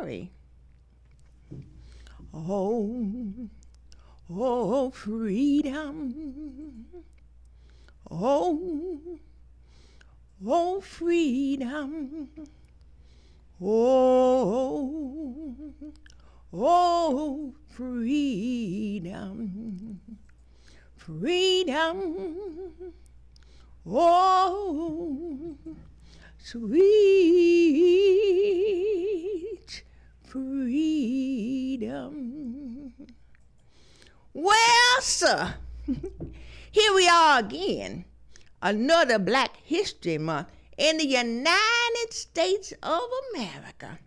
story. Oh, freedom. Oh, freedom. Oh, freedom. Freedom. Oh, sweet freedom. Well, sir, here we are again, another Black History Month in the United States of America.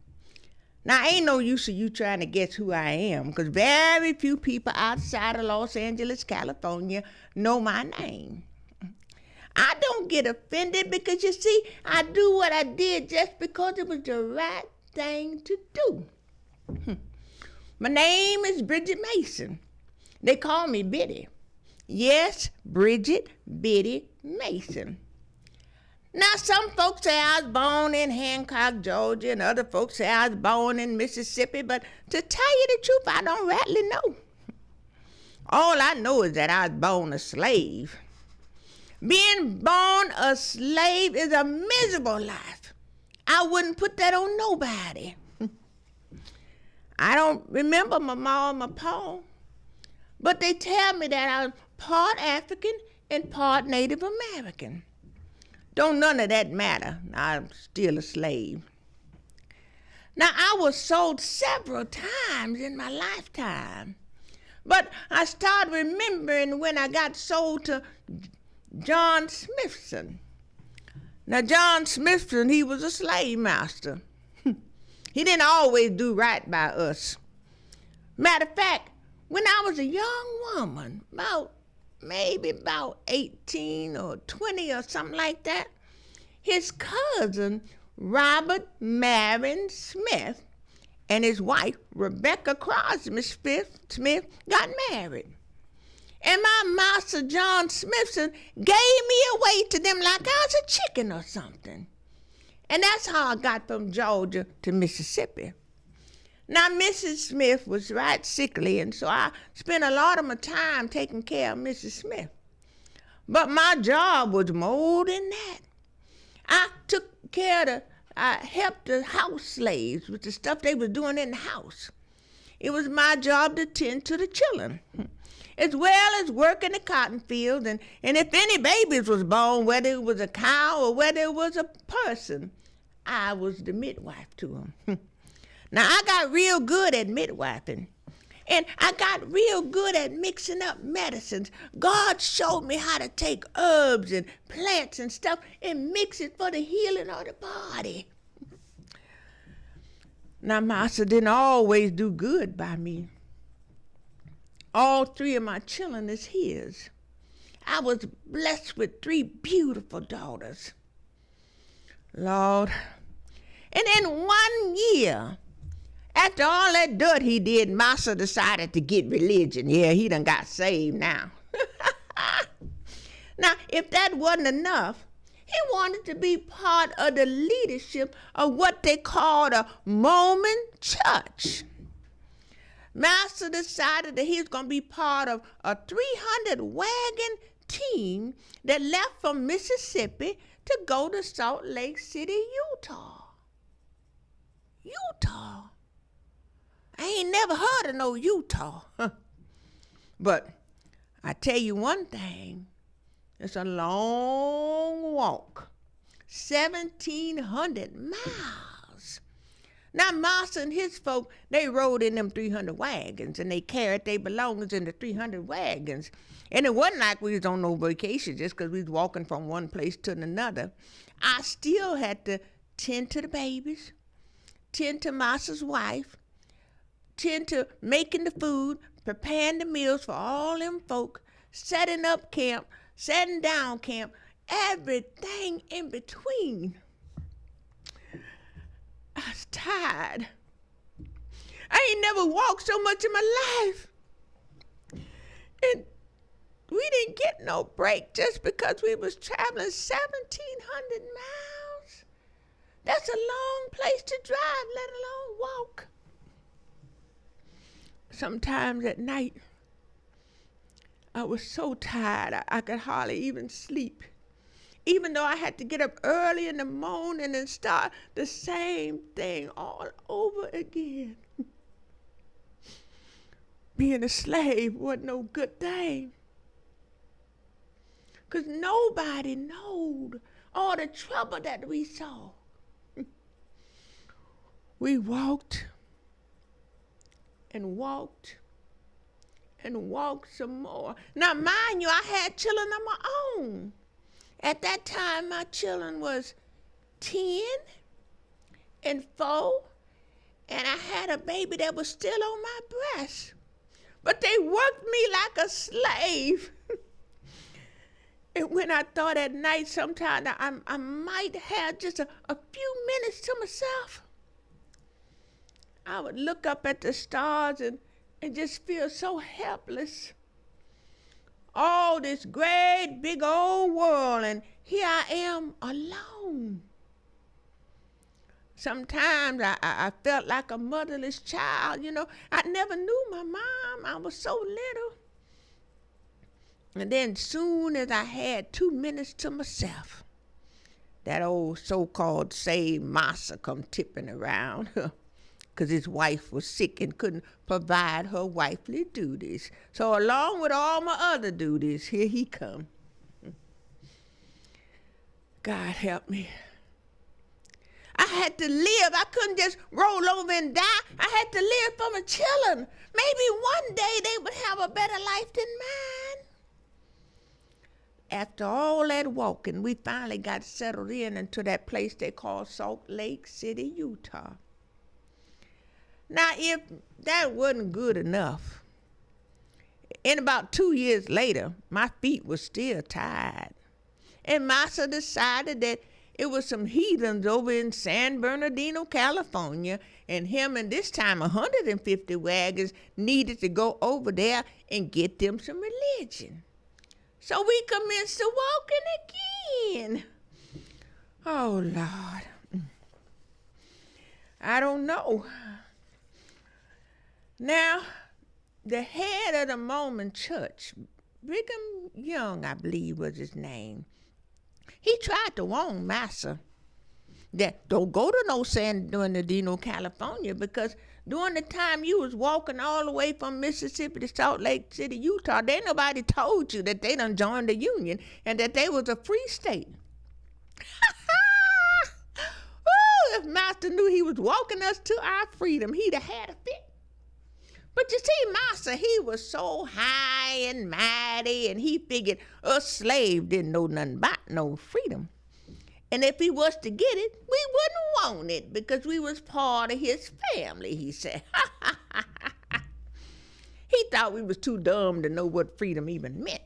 Now, ain't no use of you trying to guess who I am, because very few people outside of Los Angeles, California, know my name. I don't get offended because, you see, I do what I did just because it was the right thing to do. My name is Bridget Mason. They call me Biddy. Yes, Bridget Biddy Mason. Now, some folks say I was born in Hancock, Georgia, and other folks say I was born in Mississippi, but to tell you the truth, I don't rightly know. All I know is that I was born a slave. Being born a slave is a miserable life. I wouldn't put that on nobody. I don't remember my mom or my pa, but they tell me that I was part African and part Native American. Don't none of that matter. I'm still a slave. Now, I was sold several times in my lifetime, but I started remembering when I got sold to John Smithson. Now, John Smithson, he was a slave master. He didn't always do right by us. Matter of fact, when I was a young woman, maybe about 18 or 20 or something like that, his cousin, Robert Marion Smith, and his wife, Rebecca Crosby Smith, got married. And my master, John Smithson, gave me away to them like I was a chicken or something. And that's how I got from Georgia to Mississippi. Now, Mrs. Smith was right sickly, and so I spent a lot of my time taking care of Mrs. Smith. But my job was more than that. I helped the house slaves with the stuff they was doing in the house. It was my job to tend to the children, as well as work in the cotton fields, and if any babies was born, whether it was a cow or whether it was a person, I was the midwife to them. Now, I got real good at midwifing, and I got real good at mixing up medicines. God showed me how to take herbs and plants and stuff and mix it for the healing of the body. Now, Master didn't always do good by me. All three of my children is his. I was blessed with 3 beautiful daughters. Lord. And in 1 year, after all that dirt he did, Master decided to get religion. Yeah, he done got saved now. Now, if that wasn't enough, he wanted to be part of the leadership of what they called a Mormon church. Master decided that he was going to be part of a 300-wagon team that left from Mississippi to go to Salt Lake City, Utah. Utah? I ain't never heard of no Utah. But I tell you one thing, it's a long walk, 1,700 miles. Now, Master and his folk, they rode in them 300 wagons, and they carried their belongings in the 300 wagons. And it wasn't like we was on no vacation just because we was walking from one place to another. I still had to tend to the babies, tend to Master's wife, tend to making the food, preparing the meals for all them folk, setting up camp, setting down camp, everything in between. I was tired. I ain't never walked so much in my life. And we didn't get no break just because we was traveling 1,700 miles. That's a long place to drive, let alone walk. Sometimes at night, I was so tired I could hardly even sleep. Even though I had to get up early in the morning and start the same thing all over again. Being a slave wasn't no good thing. Because nobody knowed all the trouble that we saw. We walked and walked and walked some more. Now, mind you, I had children of my own. At that time, my children was 10 and 4, and I had a baby that was still on my breast. But they worked me like a slave. And when I thought at night sometimes I might have just a few minutes to myself, I would look up at the stars and just feel so helpless. All this great big old world, and here I am alone. Sometimes I felt like a motherless child, you know. I never knew my mom. I was so little. And then soon as I had 2 minutes to myself, that old so-called saved massa come tipping around, because his wife was sick and couldn't provide her wifely duties. So along with all my other duties, here he come. God help me. I had to live. I couldn't just roll over and die. I had to live for my children. Maybe one day they would have a better life than mine. After all that walking, we finally got settled into that place they call Salt Lake City, Utah. Now, if that wasn't good enough, and about 2 years later, my feet were still tired. And Massa decided that it was some heathens over in San Bernardino, California, and him and this time 150 wagons needed to go over there and get them some religion. So we commenced to walking again. Oh, Lord. I don't know. Now, the head of the Mormon church, Brigham Young, I believe was his name, he tried to warn Massa that don't go to no San Bernardino, California, because during the time you was walking all the way from Mississippi to Salt Lake City, Utah, there ain't nobody told you that they done joined the Union and that they was a free state. Ooh, if Master knew he was walking us to our freedom, he'd have had a fit. But you see, Master, he was so high and mighty, and he figured us slaves didn't know nothing about no freedom. And if he was to get it, we wouldn't want it because we was part of his family, he said. He thought we was too dumb to know what freedom even meant.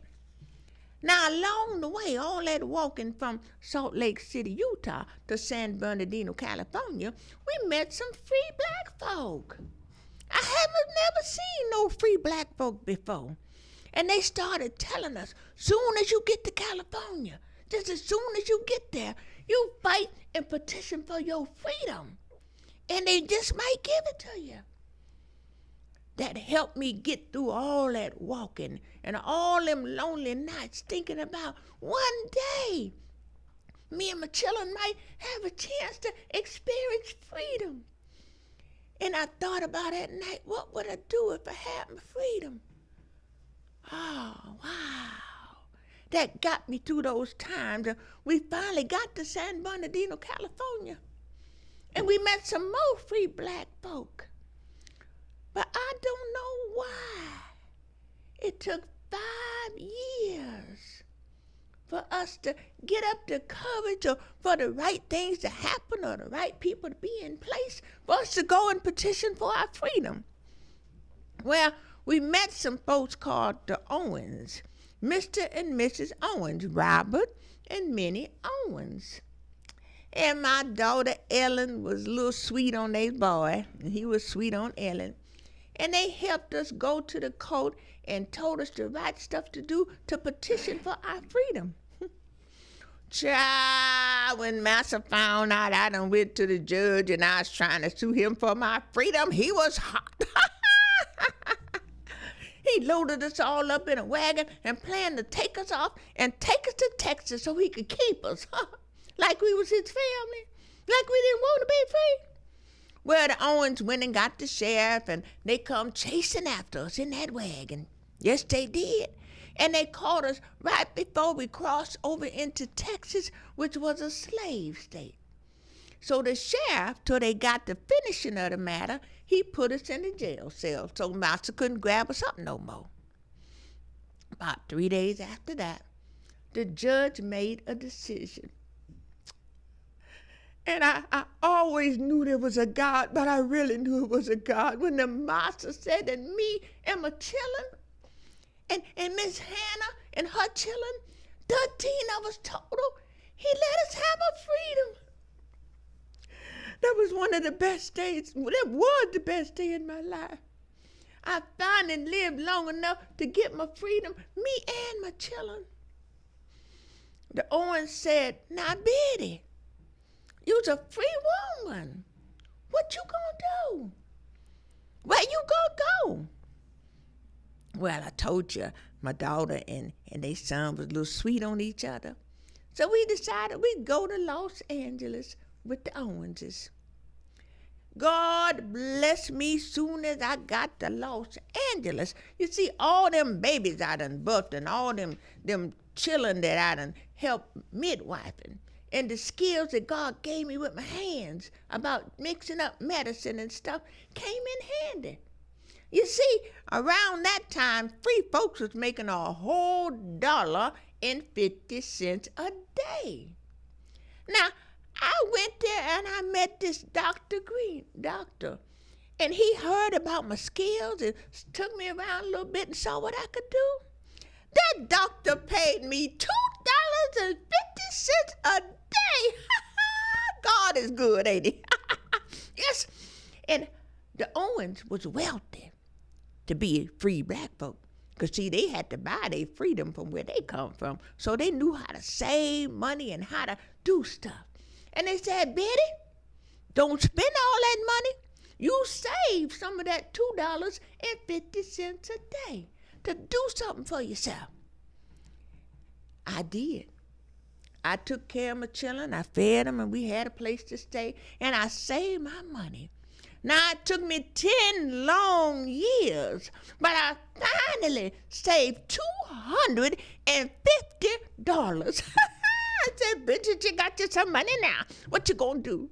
Now, along the way, all that walking from Salt Lake City, Utah to San Bernardino, California, we met some free black folk. I haven't never seen no free black folk before. And they started telling us, soon as you get to California, just as soon as you get there, you fight and petition for your freedom. And they just might give it to you. That helped me get through all that walking and all them lonely nights thinking about one day me and my children might have a chance to experience freedom. And I thought about at night, what would I do if I had my freedom? Oh, wow. That got me through those times. We finally got to San Bernardino, California. And we met some more free black folk. But I don't know why. It took 5 years for us to get up the courage or for the right things to happen or the right people to be in place for us to go and petition for our freedom. Well, we met some folks called the Owens, Mr. and Mrs. Owens, Robert and Minnie Owens. And my daughter Ellen was a little sweet on their boy, and he was sweet on Ellen. And they helped us go to the court and told us the right stuff to do to petition for our freedom. Child, when Massa found out I done went to the judge and I was trying to sue him for my freedom, he was hot. He loaded us all up in a wagon and planned to take us off and take us to Texas so he could keep us, like we was his family, like we didn't want to be free. Well, the Owens went and got the sheriff, and they come chasing after us in that wagon. Yes, they did. And they caught us right before we crossed over into Texas, which was a slave state. So the sheriff, till they got the finishing of the matter, he put us in the jail cell so master couldn't grab us up no more. About 3 days after that, the judge made a decision. And I always knew there was a God, but I really knew it was a God when the master said that me and my children and Miss Hannah and her children, 13 of us total, he let us have our freedom. That was one of the best days. That was the best day in my life. I finally lived long enough to get my freedom, me and my children. The Owens said, "Now, Betty, you's a free woman. What you gonna do? Where you gonna go?" Well, I told you, my daughter and their son was a little sweet on each other. So we decided we'd go to Los Angeles with the Owenses. God bless me soon as I got to Los Angeles. You see, all them babies I done birthed and all them children that I done helped midwifing and the skills that God gave me with my hands about mixing up medicine and stuff came in handy. You see, around that time, free folks was making a whole $1.50 a day. Now, I went there and I met this doctor, and he heard about my skills and took me around a little bit and saw what I could do. That doctor paid me $2.50 a day. God is good, ain't he? Yes. And the Owens was wealthy to be free black folk. Because, see, they had to buy their freedom from where they come from. So they knew how to save money and how to do stuff. And they said, "Betty, don't spend all that money. You save some of that $2.50 a day to do something for yourself." I did. I took care of my children. I fed them, and we had a place to stay. And I saved my money. Now, it took me 10 long years, but I finally saved $250. I said, "Bridget, you got you some money now. What you gonna do?"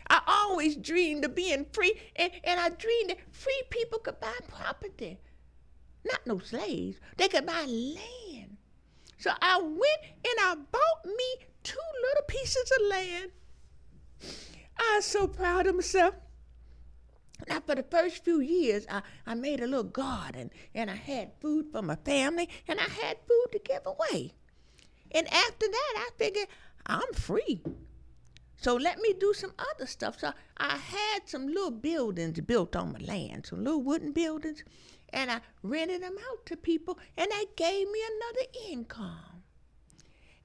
I always dreamed of being free, and I dreamed that free people could buy property. Not no slaves. They could buy land. So I went and I bought me 2 little pieces of land. I was so proud of myself. Now, for the first few years, I made a little garden, and I had food for my family, and I had food to give away. And after that, I figured, I'm free. So let me do some other stuff. So I had some little buildings built on my land, some little wooden buildings, and I rented them out to people, and that gave me another income.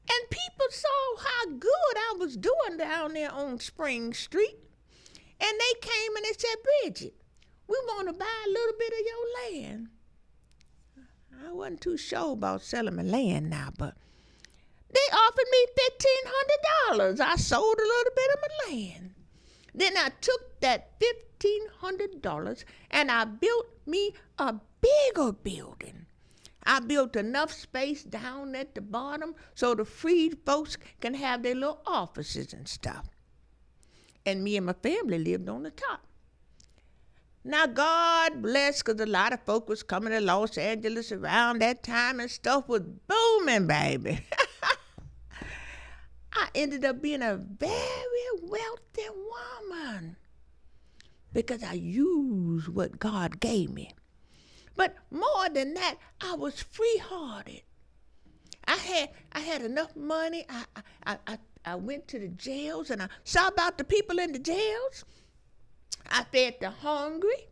And people saw how good I was doing down there on Spring Street. And they came and they said, "Bridget, we want to buy a little bit of your land." I wasn't too sure about selling my land now, but they offered me $1,500. I sold a little bit of my land. Then I took that $1,500 and I built me a bigger building. I built enough space down at the bottom so the freed folks can have their little offices and stuff. And me and my family lived on the top. Now, God bless, because a lot of folk was coming to Los Angeles around that time and stuff was booming, baby. I ended up being a very wealthy woman because I used what God gave me. But more than that, I was free-hearted. I had enough money. I went to the jails and I saw about the people in the jails. I fed the hungry.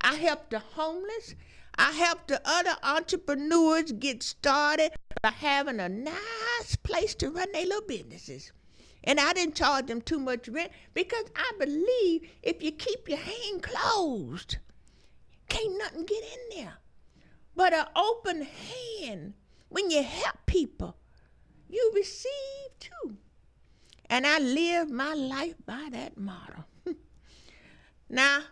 I helped the homeless. I helped the other entrepreneurs get started by having a nice place to run their little businesses. And I didn't charge them too much rent because I believe if you keep your hand closed, can't nothing get in there. But an open hand, when you help people, you receive too. And I live my life by that motto. Now,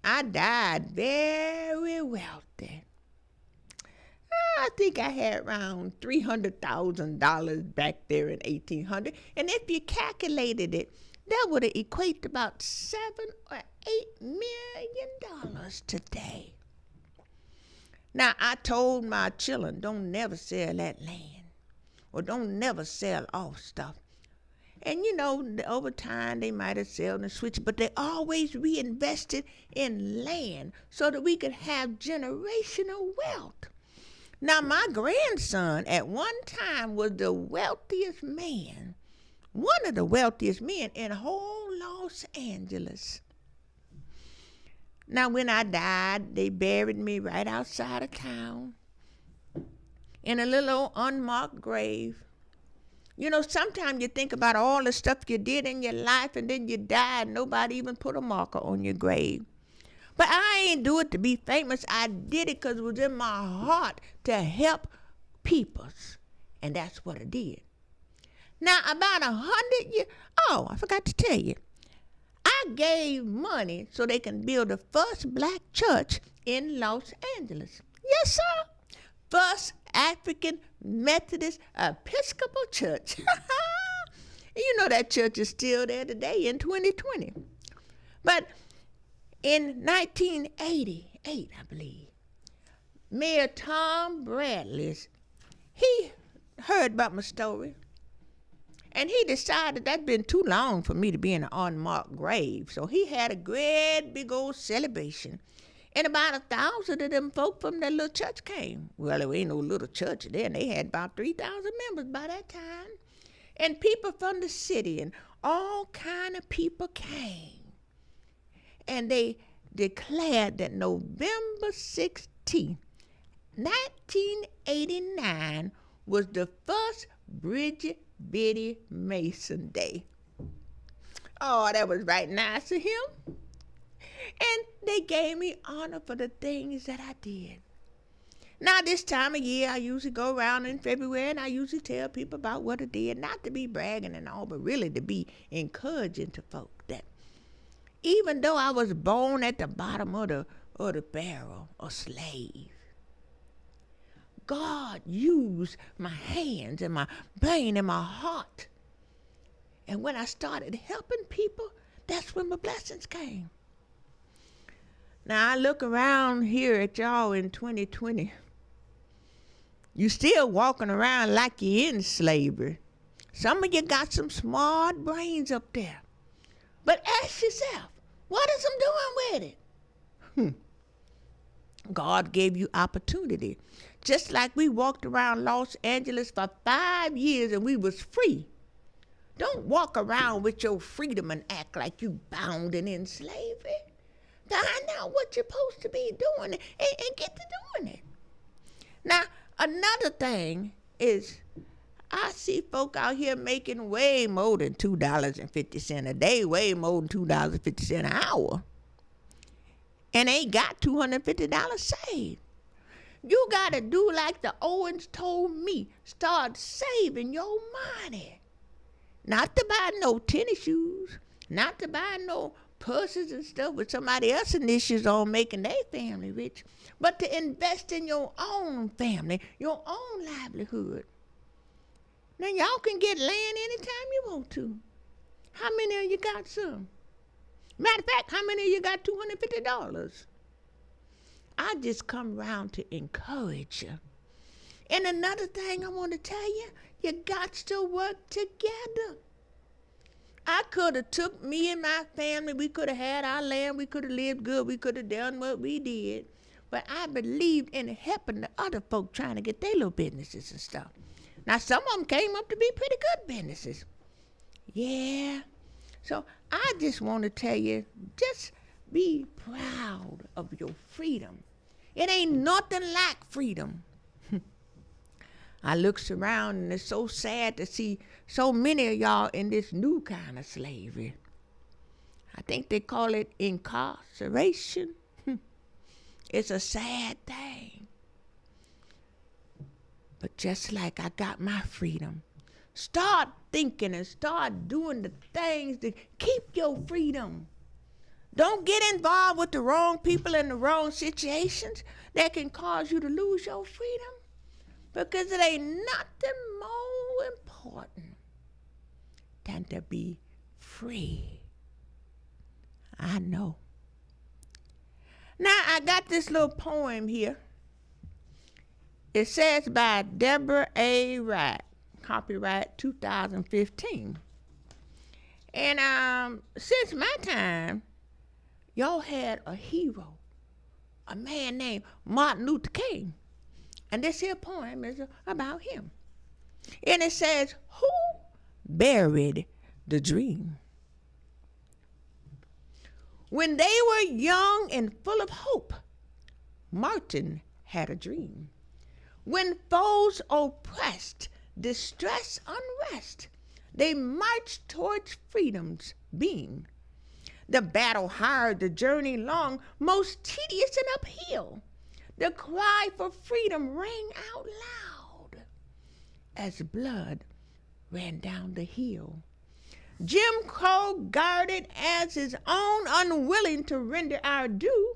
I died very wealthy. I think I had around $300,000 back there in 1800. And if you calculated it, that would equate to about $7 or $8 million today. Now, I told my children, don't never sell that land, or don't never sell off stuff. And you know, over time they might have sold and switched, but they always reinvested in land so that we could have generational wealth. Now, my grandson at one time was the wealthiest man, one of the wealthiest men in whole Los Angeles. Now, when I died, they buried me right outside of town in a little old unmarked grave. You know, sometimes you think about all the stuff you did in your life and then you died. Nobody even put a marker on your grave. But I ain't do it to be famous. I did it because it was in my heart to help peoples. And that's what I did. Now, about 100 years, oh, I forgot to tell you. I gave money so they can build the first black church in Los Angeles. Yes, sir. First African Methodist Episcopal Church. You know that church is still there today in 2020. But in 1988, I believe, Mayor Tom Bradley, he heard about my story. And he decided that'd been too long for me to be in an unmarked grave. So he had a great big old celebration. And about 1,000 of them folk from that little church came. Well, there ain't no little church then. They had about 3,000 members by that time. And people from the city and all kind of people came. And they declared that November 16th, 1989 was the first Bridget Biddy Mason Day. Oh, that was right nice of him. And they gave me honor for the things that I did. Now, this time of year, I usually go around in February and I usually tell people about what I did, not to be bragging and all, but really to be encouraging to folk that even though I was born at the bottom of the barrel, a slave, God used my hands and my brain and my heart. And when I started helping people, that's when my blessings came. Now, I look around here at y'all in 2020. You still walking around like you're in slavery. Some of you got some smart brains up there. But ask yourself, what is I'm doing with it? God gave you opportunity. Just like we walked around Los Angeles for 5 years and we was free. Don't walk around with your freedom and act like you bound and in slavery. Find out what you're supposed to be doing and get to doing it. Now, another thing is I see folk out here making way more than $2.50 a day, way more than $2.50 an hour, and ain't got $250 saved. You got to do like the Owens told me. Start saving your money. Not to buy no tennis shoes, not to buy no purses and stuff with somebody else's initials on making their family rich, but to invest in your own family, your own livelihood. Now, y'all can get land anytime you want to. How many of you got some? Matter of fact, how many of you got $250? I just come around to encourage you. And another thing I want to tell you, you got to work together. I could have took me and my family, we could have had our land, we could have lived good, we could have done what we did. But I believed in helping the other folk trying to get their little businesses and stuff. Now, some of them came up to be pretty good businesses. Yeah. So I just want to tell you, just be proud of your freedom. It ain't nothing like freedom. I looks around and it's so sad to see so many of y'all in this new kind of slavery. I think they call it incarceration. It's a sad thing. But just like I got my freedom, start thinking and start doing the things to keep your freedom. Don't get involved with the wrong people in the wrong situations that can cause you to lose your freedom, because it ain't nothing more important than to be free. I know. Now, I got this little poem here. It says by Deborah A. Wright, copyright 2015. And since my time, y'all had a hero, a man named Martin Luther King. And this here poem is about him. And it says, who buried the dream? When they were young and full of hope, Martin had a dream. When foes oppressed, distress, unrest, they marched towards freedom's beam. The battle hard, the journey long, most tedious and uphill. The cry for freedom rang out loud as blood ran down the hill. Jim Crow guarded as his own, unwilling to render our due.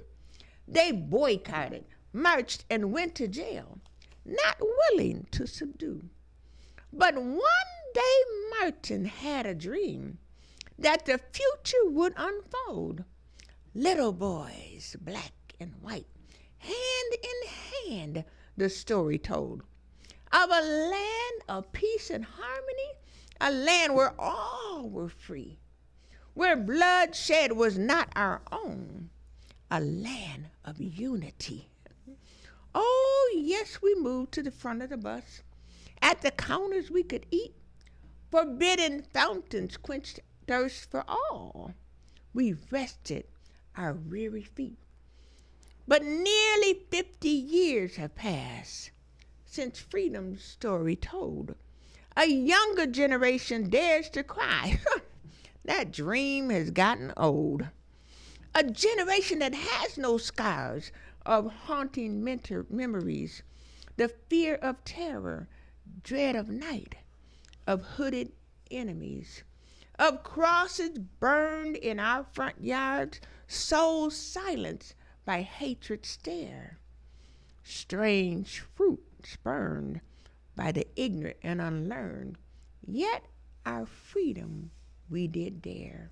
They boycotted, marched, and went to jail, not willing to subdue. But one day Martin had a dream that the future would unfold. Little boys, black and white, hand in hand, the story told, of a land of peace and harmony, a land where all were free, where bloodshed was not our own, a land of unity. Oh, yes, we moved to the front of the bus. At the counters we could eat. Forbidden fountains quenched thirst for all. We rested our weary feet. But nearly 50 years have passed since freedom's story told. A younger generation dares to cry, that dream has gotten old. A generation that has no scars of haunting memories, the fear of terror, dread of night, of hooded enemies, of crosses burned in our front yards, souls silenced by hatred's stare, strange fruit spurned by the ignorant and unlearned, yet our freedom we did dare.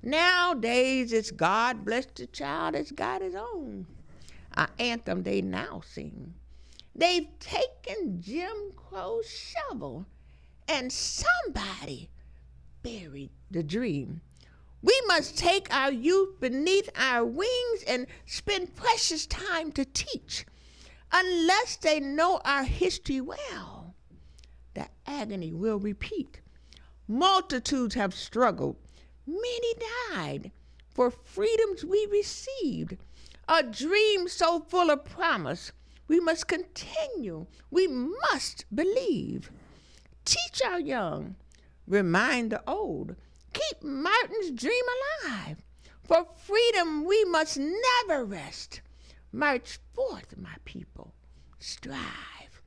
Nowadays it's God bless the child that's got his own, an anthem they now sing. They've taken Jim Crow's shovel and somebody buried the dream. We must take our youth beneath our wings and spend precious time to teach. Unless they know our history well, the agony will repeat. Multitudes have struggled. Many died for freedoms we received. A dream so full of promise, we must continue. We must believe. Teach our young. Remind the old. Keep Martin's dream alive. For freedom we must never rest. March forth, my people. Strive.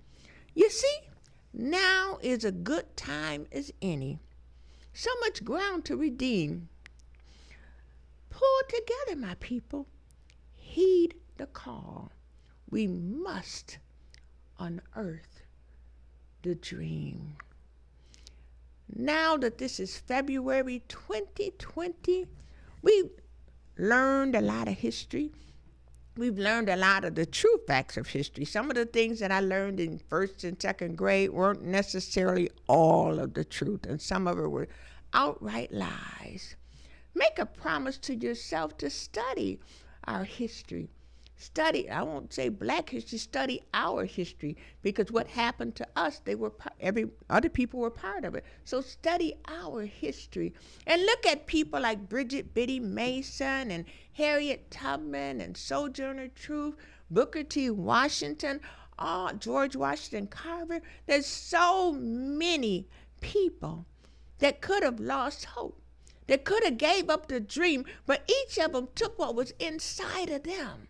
You see, now is a good time as any. So much ground to redeem. Pull together, my people. Heed the call. We must unearth the dream. Now that this is February 2020, we've learned a lot of history. We've learned a lot of the true facts of history. Some of the things that I learned in first and second grade weren't necessarily all of the truth, and some of it were outright lies. Make a promise to yourself to study our history. Study, I won't say black history, study our history, because what happened to us, other people were part of it. So study our history and look at people like Bridget Biddy Mason and Harriet Tubman and Sojourner Truth, Booker T. Washington, George Washington Carver. There's so many people that could have lost hope, that could have gave up the dream, but each of them took what was inside of them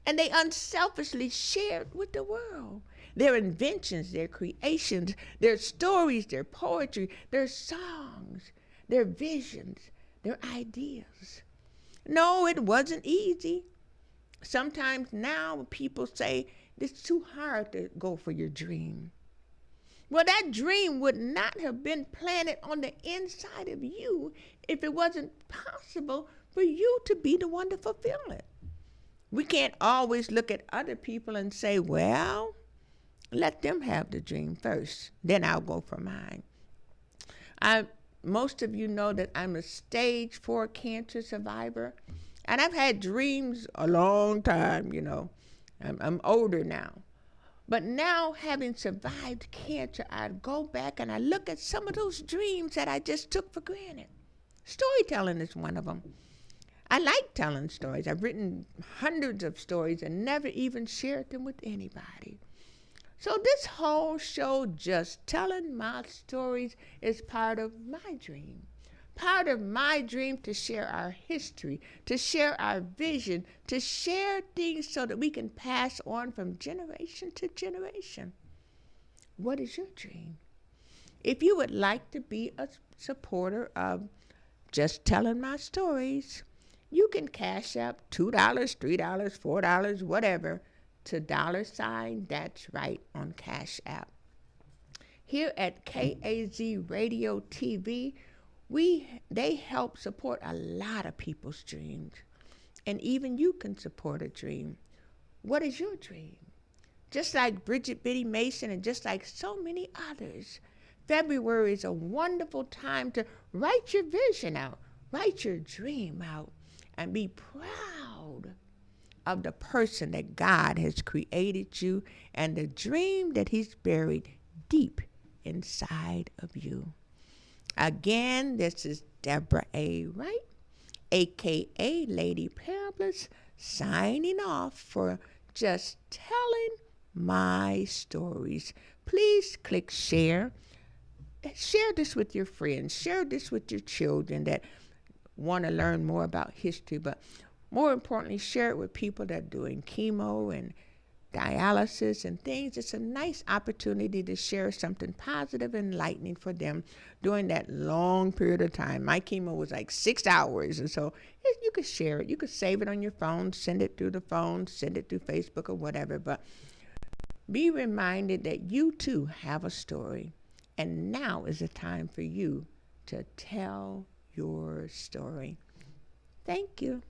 and they unselfishly shared with the world. their inventions, their creations, their stories, their poetry, their songs, their visions, their ideas. No, it wasn't easy. Sometimes now people say it's too hard to go for your dream. Well, that dream would not have been planted on the inside of you if it wasn't possible for you to be the one to fulfill it. We can't always look at other people and say, well, let them have the dream first, then I'll go for mine. Most of you know that I'm a stage 4 cancer survivor, and I've had dreams a long time, I'm older now. But now, having survived cancer, I go back and I look at some of those dreams that I just took for granted. Storytelling is one of them. I like telling stories. I've written hundreds of stories and never even shared them with anybody. So this whole show, just telling my stories, is part of my dream. Part of my dream to share our history, to share our vision, to share things so that we can pass on from generation to generation. What is your dream? If you would like to be a supporter of Just Telling My Stories, you can cash up $2, $3, $4, whatever, to $ That's Right on Cash App. Here at KAZ Radio TV, they help support a lot of people's dreams. And even you can support a dream. What is your dream? Just like Bridget Biddy Mason and just like so many others, February is a wonderful time to write your vision out, write your dream out, and be proud of the person that God has created you and the dream that He's buried deep inside of you. Again, this is Deborah A. Wright, a.k.a. Lady Parablist, signing off for Just Telling My Stories. Please click share. Share this with your friends. Share this with your children that want to learn more about history, but more importantly, share it with people that are doing chemo and dialysis and things. It's a nice opportunity to share something positive and enlightening for them during that long period of time. My chemo was like 6 hours, and so you could share it. You could save it on your phone, send it through the phone, send it through Facebook or whatever, but be reminded that you too have a story, and now is the time for you to tell your story. Thank you.